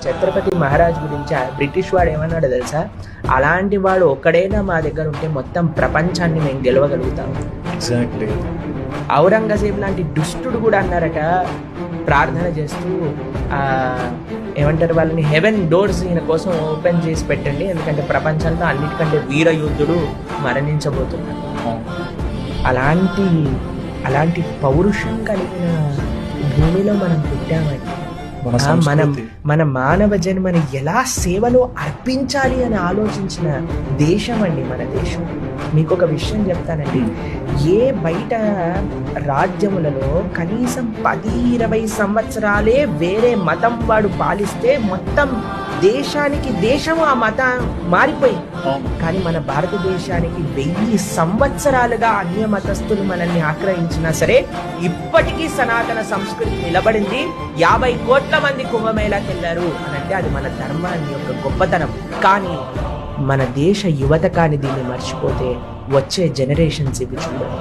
ఛత్రపతి మహారాజ్ గురించి బ్రిటిష్ వాడు ఏమన్నాడు తెలుసా? అలాంటి వాడు ఒక్కడైనా మా దగ్గర ఉంటే మొత్తం ప్రపంచాన్ని మేము గెలవగలుగుతాము. ఎగ్జాక్ట్లీ. ఔరంగజేబ్ లాంటి దుష్టుడు కూడా అన్నారట, ప్రార్థన చేస్తూ ఏమంటారు వాళ్ళని, హెవెన్ డోర్స్ ఈయన కోసం ఓపెన్ చేసి పెట్టండి, ఎందుకంటే ప్రపంచంలో అన్నిటికంటే వీర యుద్ధుడు మరణించబోతున్నాడు. అలాంటి పౌరుషం కలిగిన భూమిలో మనం పుట్టామండి. మన మానవ జన్మని ఎలా సేవలో అర్పించాలి అని ఆలోచించిన దేశం అండి మన దేశం. మీకు ఒక విషయం చెప్తానండి, ఏ బయట రాజ్యములలో కనీసం 10-20 సంవత్సరాలే వేరే మతం వాడు పాలిస్తే మొత్తం దేశము ఆ మతం మారిపోయింది. కానీ మన భారతదేశానికి 1000 సంవత్సరాలుగా అన్య మతస్థులు మనల్ని ఆక్రమించినా సరే ఇప్పటికీ సనాతన సంస్కృతి నిలబడింది. 50 కోట్ల మంది కుంభమేళాకి వెళ్ళారు అని అంటే అది మన ధర్మాన్ని యొక్క గొప్పతనం. కానీ మన దేశ యువత కానీ దీన్ని మర్చిపోతే వచ్చే జనరేషన్స్ ఇవి చూడరు.